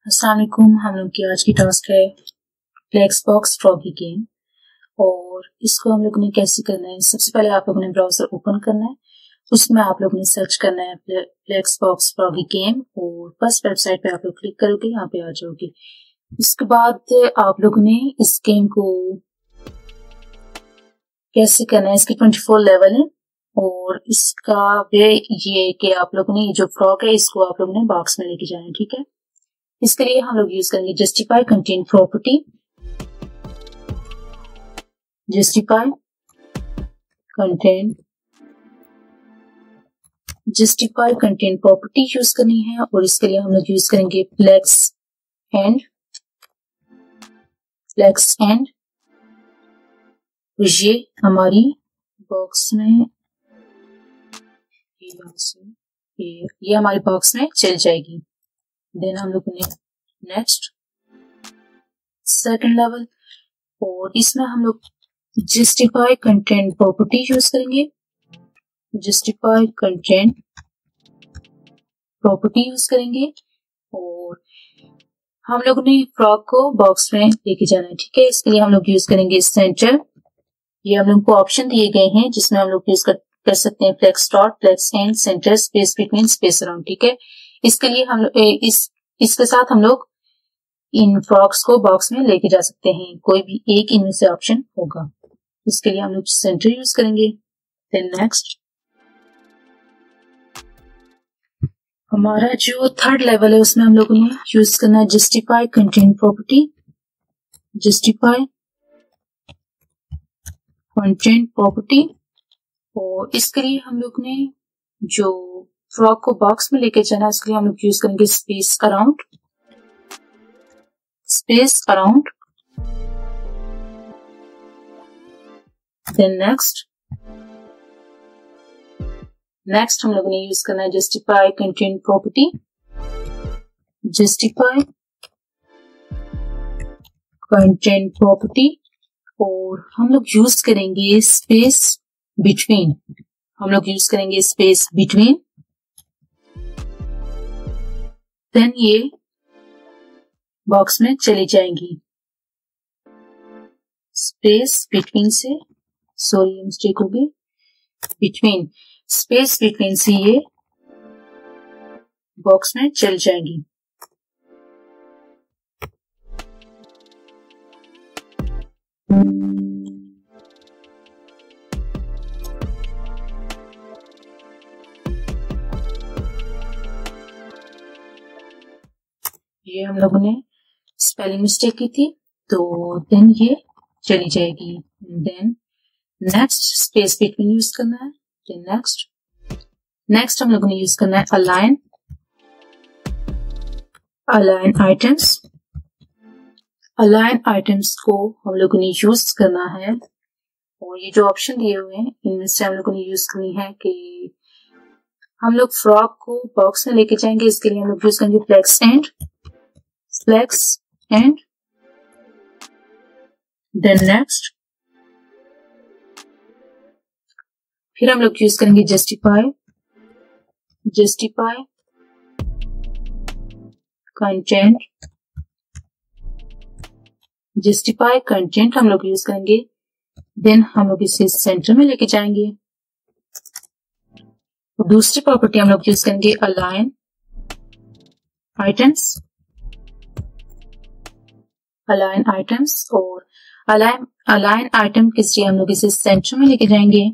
अस्सलाम वालेकुम। हम लोग की आज की टास्क है फ्लेक्सबॉक्स फ्रॉगी गेम और इसको हम लोग ने कैसे करना है। सबसे पहले आप लोगों ने ब्राउजर ओपन करना है, उसमें आप लोगों ने सर्च करना है फ्लेक्सबॉक्स फ्रॉगी गेम और फर्स्ट वेबसाइट पे आप लोग क्लिक करोगे, यहाँ पे आ जाओगे। उसके बाद आप लोगों ने इस गेम को कैसे करना है, इसके 24 लेवल है और इसका वे ये कि आप लोगों ने जो फ्रॉग है इसको आप लोगों ने बॉक्स में लेके जाना है, ठीक है। इसके लिए हम लोग यूज करेंगे justify content property, justify content property use करनी है और इसके लिए हम लोग यूज करेंगे फ्लेक्स एंड ये हमारी बॉक्स में ये हमारी बॉक्स में चल जाएगी। देन हम लोग ने नेक्स्ट सेकंड लेवल और इसमें हम लोग जस्टिफाई कंटेंट प्रॉपर्टी यूज करेंगे, जस्टिफाई कंटेंट प्रॉपर्टी यूज करेंगे और हम लोग ने फ्रॉग को बॉक्स में लेके जाना है, ठीक है। इसके लिए हम लोग यूज करेंगे सेंटर। ये हम लोग को ऑप्शन दिए गए हैं जिसमें हम लोग यूज कर सकते हैं flex start, flex end, center, space between, space around, ठीक है। इसके लिए हम इसके साथ हम लोग इन फ्रॉग्स को बॉक्स में लेके जा सकते हैं, कोई भी एक इनमें से ऑप्शन होगा। इसके लिए हम लोग सेंटर यूज करेंगे। देन नेक्स्ट हमारा जो थर्ड लेवल है उसमें हम लोगों ने यूज करना है justify content property, justify content property और इसके लिए हम लोग ने जो फ्रॉग को बॉक्स में लेके जाना है इसके लिए हम लोग यूज करेंगे स्पेस अराउंड, देन नेक्स्ट हम लोग ने यूज करना है justify content property, justify content property और हम लोग यूज करेंगे स्पेस बिटवीन, देन ये बॉक्स में चली जाएंगी। स्पेस बिटवीन से, सॉरी मिस्टेक हो गई, बिटवीन, स्पेस बिटवीन से ये बॉक्स में चल जाएंगी। ये हम लोगों ने स्पेलिंग मिस्टेक की थी तो देन ये चली जाएगी। Then next space between use करना है। देन नेक्स्ट हम लोगों ने यूज करना है अलाइन आइटम्स को हम लोगों ने यूज करना है और ये जो ऑप्शन दिए हुए हैं इनमें से हम लोगों ने यूज करनी है कि हम लोग फ्रॉग को बॉक्स में लेके जाएंगे। इसके लिए हम लोग यूज करेंगे फ्लेक्स एंड देन नेक्स्ट फिर हम लोग यूज करेंगे जस्टिफाई कंटेंट हम लोग यूज करेंगे। देन हम लोग इसे सेंटर में लेके जाएंगे। दूसरी प्रॉपर्टी हम लोग यूज करेंगे अलाइन आइटम्स और अलाइन आइटम के लिए हम लोग इसे सेंटर में लेके जाएंगे।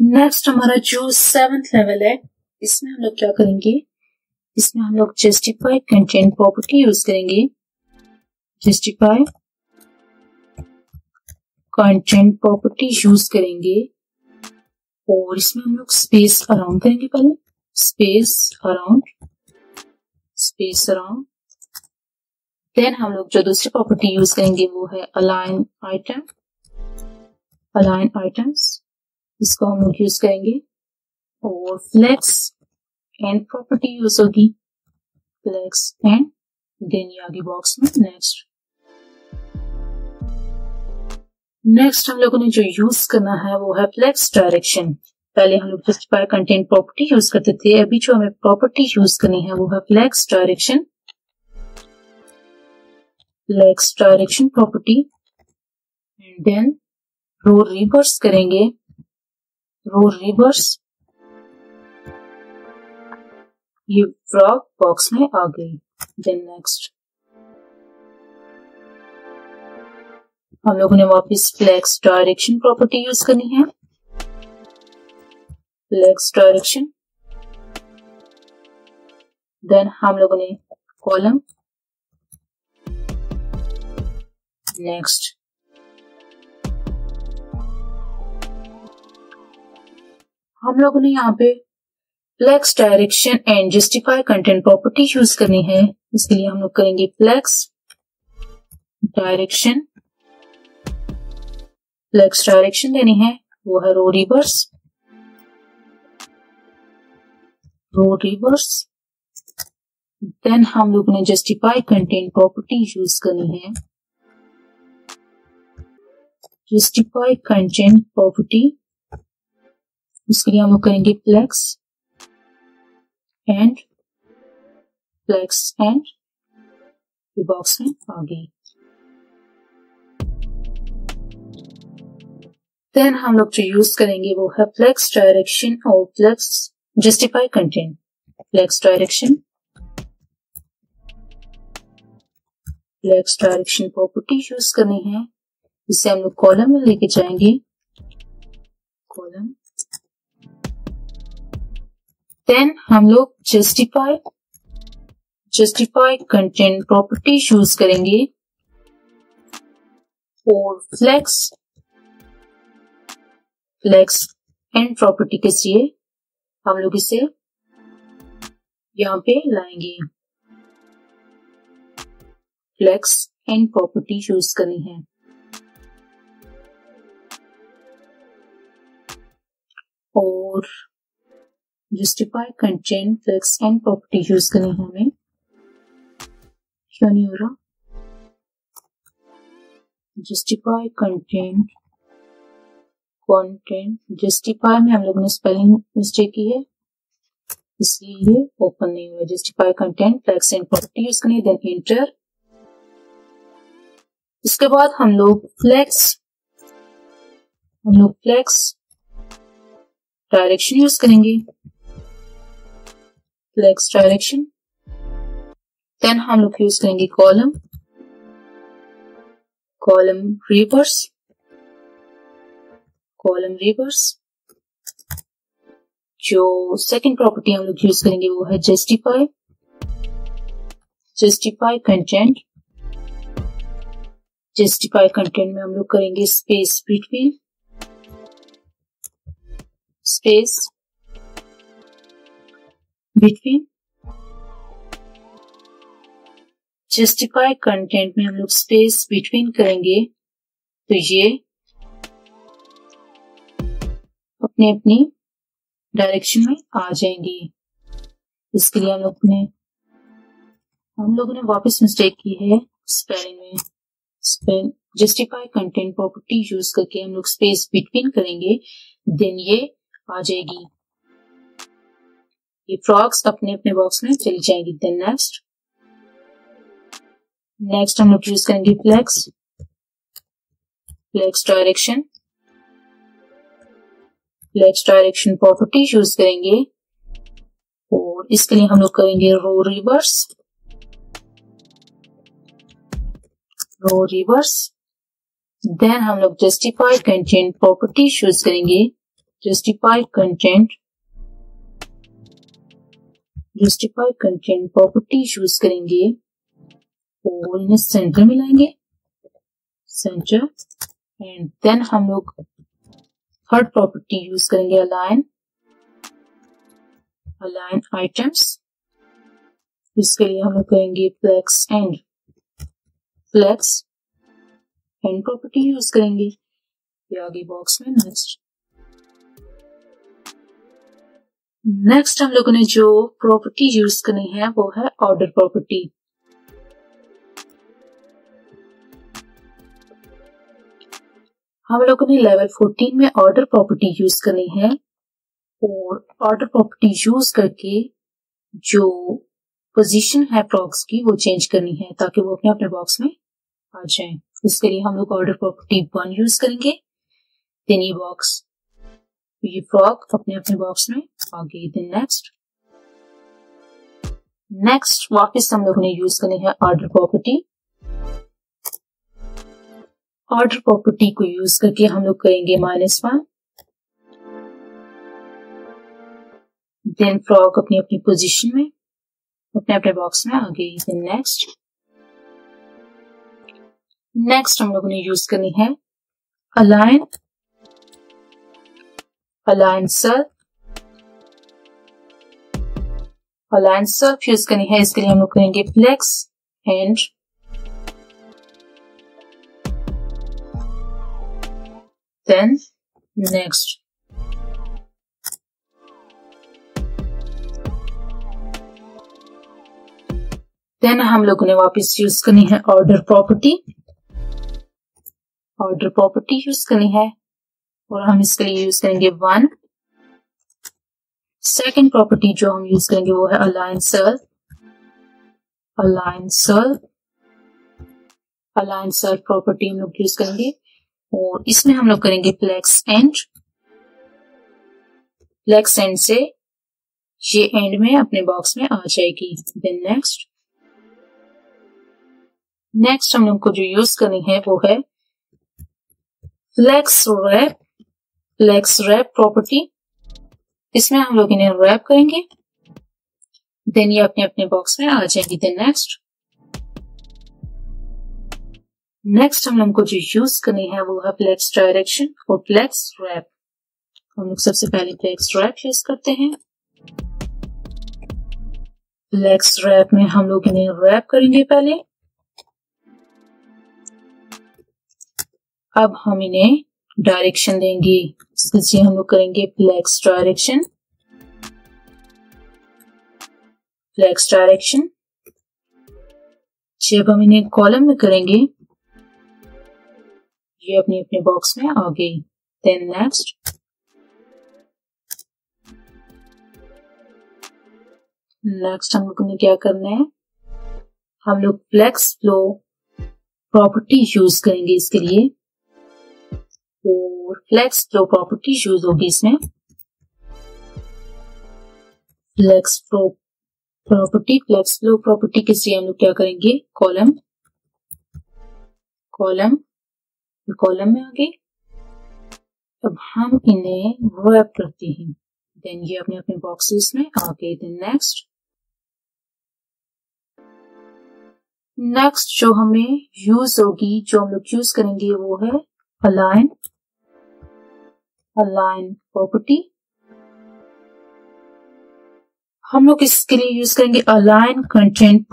नेक्स्ट हमारा जो 7th लेवल है इसमें हम लोग क्या करेंगे, इसमें हम लोग जस्टिफाई कंटेंट प्रॉपर्टी यूज करेंगे, जस्टिफाई कंटेंट प्रॉपर्टी यूज करेंगे और इसमें हम लोग स्पेस अराउंड करेंगे। पहले स्पेस अराउंड देन हम लोग जो दूसरी प्रॉपर्टी यूज करेंगे वो है अलाइन आइटम्स, इसको हम लोग यूज करेंगे और फ्लेक्स एंड प्रॉपर्टी यूज होगी, फ्लेक्स एंड देन ये आगे बॉक्स में। नेक्स्ट हम लोगों ने जो यूज करना है वो है फ्लेक्स डायरेक्शन। पहले हम लोग जस्टिफाई कंटेंट प्रॉपर्टी यूज करते थे, अभी जो हमें प्रॉपर्टी यूज करनी है वो है flex direction property. And then row reverse करेंगे, रो रिवर्स, ये फ्रॉग बॉक्स में आ गई। देन नेक्स्ट हम लोगों ने वापस फ्लेक्स डायरेक्शन प्रॉपर्टी यूज करनी है, फ्लेक्स डायरेक्शन। देन हम लोगों ने कॉलम, नेक्स्ट हम लोगों ने यहाँ पे flex direction and justify content property use करनी है। इसके लिए हम लोग करेंगे फ्लेक्स डायरेक्शन, फ्लेक्स डायरेक्शन देनी है वो है रो रिवर्स, रो रिवर्स। देन हम लोग ने जस्टिफाई कंटेंट प्रॉपर्टी यूज करनी है, जस्टिफाई कंटेंट प्रॉपर्टी। इसके लिए हम लोग करेंगे फ्लेक्स एंड ये बॉक्स में आ गई। देन हम लोग जो यूज करेंगे वो है फ्लेक्स डायरेक्शन और flex justify content. Flex direction property use करनी है, इसे हम लोग कॉलम में लेके जाएंगे, कॉलम। देन हम लोग जस्टिफाई कंटेंट प्रॉपर्टी यूज करेंगे और फ्लेक्स एंड प्रॉपर्टी के लिए हम लोग इसे यहाँ पे लाएंगे, फ्लेक्स एंड प्रॉपर्टी यूज करनी है। और justify content flex end property use करनी है हमें, क्यों नहीं हो रहा? जस्टिफाई कंटेंट जस्टिफाई में हम लोग ने स्पेलिंग मिस्टेक की है, इसलिए ये ओपन नहीं हुआ। Justify content flex end property use करनी है, देन एंटर। इसके बाद हम लोग फ्लेक्स डायरेक्शन यूज करेंगे, फ्लेक्स डायरेक्शन। देन हम लोग यूज करेंगे कॉलम रिवर्स। जो सेकंड प्रॉपर्टी हम लोग यूज करेंगे वो है जस्टिफाई कंटेंट। जस्टिफाई कंटेंट में हम लोग करेंगे स्पेस बिटवीन। जस्टिफाई कंटेंट में हम लोग स्पेस बिटवीन करेंगे तो ये अपने अपनी डायरेक्शन में आ जाएंगे। इसके लिए हम लोगों ने वापस मिस्टेक की है स्पेलिंग में। जस्टिफाई कंटेंट प्रॉपर्टी यूज करके हम लोग स्पेस बिटवीन करेंगे, देन ये आ जाएगी, ये फ्रॉग्स अपने अपने बॉक्स में चली जाएंगी। देन नेक्स्ट हम लोग यूज करेंगे फ्लेक्स डायरेक्शन प्रॉपर्टी यूज करेंगे और इसके लिए हम लोग करेंगे रो रिवर्स। देन हम लोग जस्टिफाई कंटेंट प्रॉपर्टी यूज करेंगे, जस्टिफाई कंटेंट प्रॉपर्टी यूज करेंगे और इन्हें सेंटर में लाएंगे, सेंटर। एंड देन हम लोग थर्ड प्रॉपर्टी यूज करेंगे अलाइन आइटम्स। इसके लिए हम लोग करेंगे फ्लेक्स एंड प्रॉपर्टी यूज करेंगे, ये आगे बॉक्स में। नेक्स्ट हम लोगों ने जो प्रॉपर्टी यूज करनी है वो है ऑर्डर प्रॉपर्टी। हम लोगों ने लेवल 14 में ऑर्डर प्रॉपर्टी यूज करनी है। और ऑर्डर प्रॉपर्टी यूज करके जो पोजीशन है फ्रॉक्स की वो चेंज करनी है ताकि वो अपने अपने बॉक्स में आ जाए। इसके लिए हम लोग ऑर्डर प्रॉपर्टी 1 यूज करेंगे। देन ये फ्रॉक अपने अपने बॉक्स में आ गई। देन नेक्स्ट वापस हम लोग ने यूज करनी है ऑर्डर प्रॉपर्टी। ऑर्डर प्रॉपर्टी को यूज करके हम लोग करेंगे -1। देन फ्रॉक अपनी अपनी पोजीशन में अपने अपने बॉक्स में आ गई। देन नेक्स्ट हम लोगों ने यूज करनी है अलाइन सेल्फ यूज करनी है। इसके लिए हम लोग करेंगे flex and then next then हम लोगों ने वापस यूज करनी है ऑर्डर प्रॉपर्टी यूज करनी है और हम इसके लिए यूज करेंगे 1। सेकेंड प्रॉपर्टी जो हम यूज करेंगे वो है अलाइन सेल्फ प्रॉपर्टी हम लोग यूज करेंगे और इसमें हम लोग करेंगे फ्लेक्स एंड से ये एंड में अपने बॉक्स में आ जाएगी। देन नेक्स्ट हम लोग को जो यूज करनी है वो है फ्लेक्स रैप प्रॉपर्टी। इसमें हम लोग इन्हें रैप करेंगे देन ये अपने अपने बॉक्स में आ जाएंगी। देन नेक्स्ट हम लोग को जो यूज करनी है वो है फ्लेक्स डायरेक्शन और फ्लेक्स रैप। हम लोग सबसे पहले फ्लेक्स रैप यूज करते हैं। फ्लेक्स रैप में हम लोग इन्हें रैप करेंगे पहले, अब हम इन्हें डायरेक्शन देंगे। इसलिए हम लोग करेंगे फ्लेक्स डायरेक्शन जब हम इन्हें कॉलम में करेंगे ये अपने अपने बॉक्स में आ गई। देन नेक्स्ट हम लोग ने क्या करना है, हम लोग फ्लेक्स फ्लो प्रॉपर्टी यूज करेंगे इसके लिए और फ्लेक्स फ्लो प्रॉपर्टी यूज होगी इसमें। फ्लेक्स फ्लो प्रॉपर्टी के लिए हम लोग क्या करेंगे, कॉलम में आ गए। अब हम इन्हें रैप करते हैं देन ये अपने अपने बॉक्सेस में आ गए। देन नेक्स्ट जो हमें यूज होगी, जो हम लोग यूज करेंगे वो है अलाइन प्रॉपर्टी। हम लोग इसके लिए यूज करेंगे अलाइन कंटेंट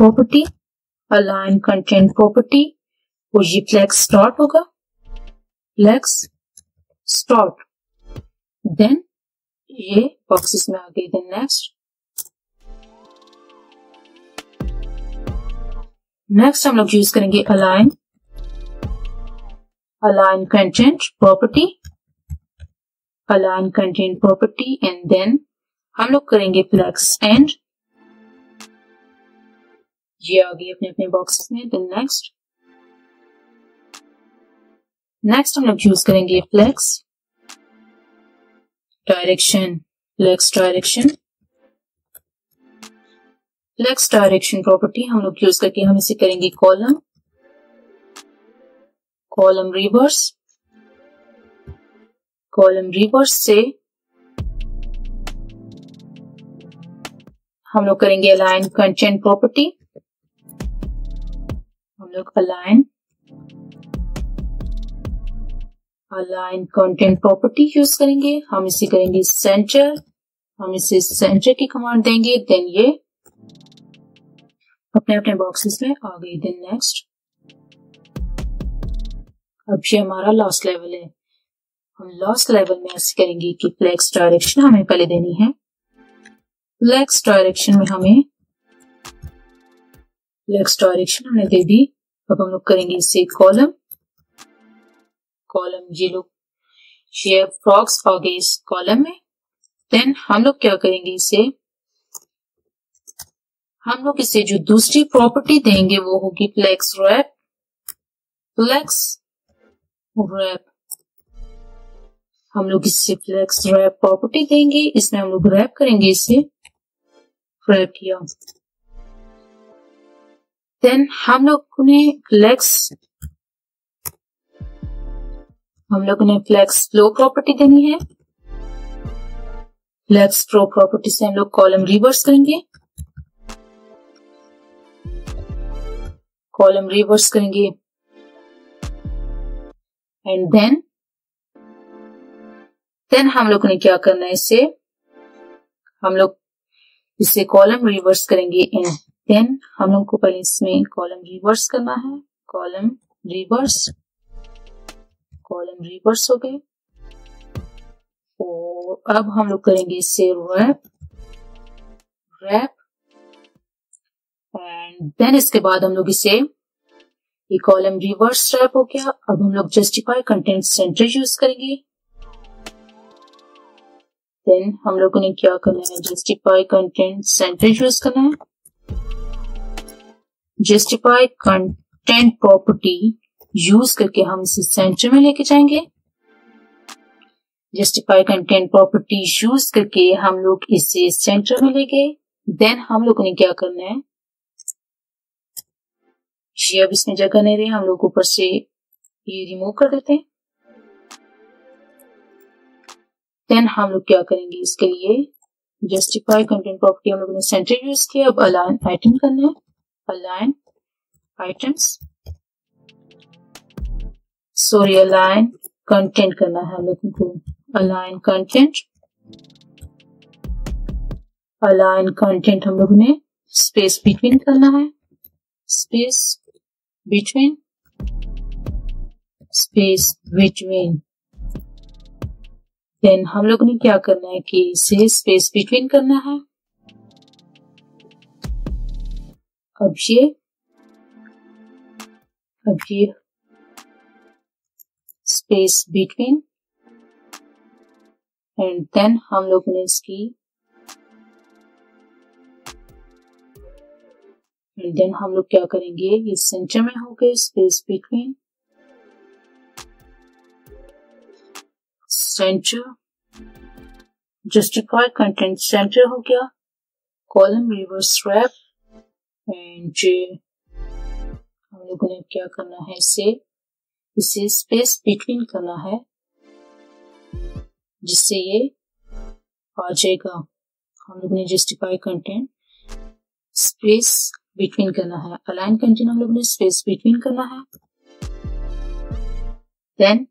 प्रॉपर्टी और ये फ्लेक्स स्टार्ट होगा, देन ये बॉक्सेस में आ गई। देन नेक्स्ट हम लोग यूज करेंगे align content property and then हम लोग करेंगे फ्लेक्स एंड, ये आ गई अपने अपने बॉक्सेस में। देन नेक्स्ट हम लोग यूज करेंगे फ्लेक्स डायरेक्शन प्रॉपर्टी हम लोग यूज करके हम इसे करेंगे कॉलम रिवर्स से हम लोग करेंगे अलाइन कंटेंट प्रॉपर्टी। हम लोग अलाइन कंटेंट प्रॉपर्टी यूज करेंगे, हम इसे करेंगे सेंटर, हम इसे सेंटर की कमांड देंगे देन ये अपने अपने बॉक्सेस में आ गई। देन नेक्स्ट, अब ये हमारा लास्ट लेवल है। हम लास्ट लेवल में ऐसे करेंगे कि फ्लेक्स डायरेक्शन हमें पहले देनी है। फ्लेक्स डायरेक्शन में हमने दे दी। अब हम लोग करेंगे इसे कॉलम, ये फ्रॉक्स आ गए इस कॉलम में। देन हम लोग क्या करेंगे, हम लोग इसे जो दूसरी प्रॉपर्टी देंगे वो होगी फ्लेक्स रैप। हम लोग इससे फ्लेक्स रैप प्रॉपर्टी देंगे, इसमें हम लोग रैप करेंगे, इसे रैप किया। देन हम लोग ने फ्लेक्स फ्लो प्रॉपर्टी देनी है। फ्लेक्स फ्लो प्रॉपर्टी से हम लोग कॉलम रिवर्स करेंगे, एंड देन हम लोग ने क्या करना है, हम लोग इसे कॉलम रिवर्स करेंगे, एंड देन हम लोग को पहले इसमें कॉलम रिवर्स करना है। कॉलम रिवर्स हो गए, और अब हम लोग करेंगे इससे रैप, एंड देन इसके बाद हम लोग इसे, ये कॉलम रिवर्स रैप हो गया। अब हम लोग जस्टिफाई कंटेंट सेंटर यूज करेंगे। देन हम लोगों ने क्या करना है, जस्टिफाई कंटेंट सेंटर यूज करना है। जस्टिफाई कंटेंट प्रॉपर्टी यूज करके हम इसे सेंटर में लेके जाएंगे। जस्टिफाई कंटेंट प्रॉपर्टी यूज करके हम लोग इसे सेंटर में ले गए। देन हम लोगों ने क्या करना है, ये अब इसमें जगह नहीं रही, हम लोग ऊपर से ये रिमूव कर देते हैं। देन हम लोग क्या करेंगे, इसके लिए जस्टिफाई कंटेंट प्रॉपर्टी हम लोगों ने सेंटर यूज किया। अब अलाइन आइटम करना है, अलाइन कंटेंट करना है हम लोगों को। अलाइन कंटेंट हम लोगों ने स्पेस बिटवीन करना है, स्पेस बिटवीन। देन हम लोगों ने क्या करना है कि इसे स्पेस बिटवीन करना है। अब ये स्पेस बिटवीन, एंड देन हम लोग ने देन हम लोग क्या करेंगे, ये सेंटर में हो गए, space between, centre. Justify content centre हो गया, कॉलम रिवर्स रैप, एंड हम लोगों ने क्या करना है, इसे स्पेस बिटवीन करना है, जिससे ये आ जाएगा। हम लोग ने जस्टिफाई कंटेंट स्पेस बिटवीन करना है, अलाइन कंटेंट हम लोग ने स्पेस बिटवीन करना है। देन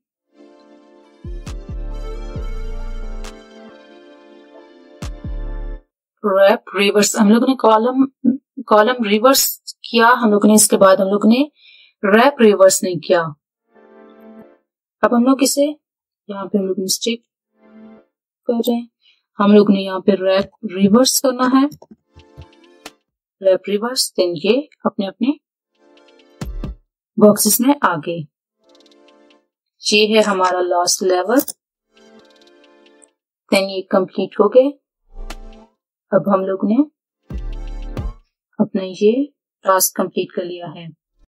रैप रिवर्स, हम लोग ने कॉलम रिवर्स किया हम लोग ने, इसके बाद हम लोग ने रैप रिवर्स नहीं किया। अब हम लोग इसे यहाँ पे हम लोग मिस्टेक कर रहे हैं, हम लोग ने यहाँ पे रैप रिवर्स करना है, रैप रिवर्स। देन ये अपने अपने बॉक्सेस में आ गए। ये है हमारा लास्ट लेवल। देन ये कंप्लीट हो गए। अब हम लोग ने अपना ये टास्क कंप्लीट कर लिया है।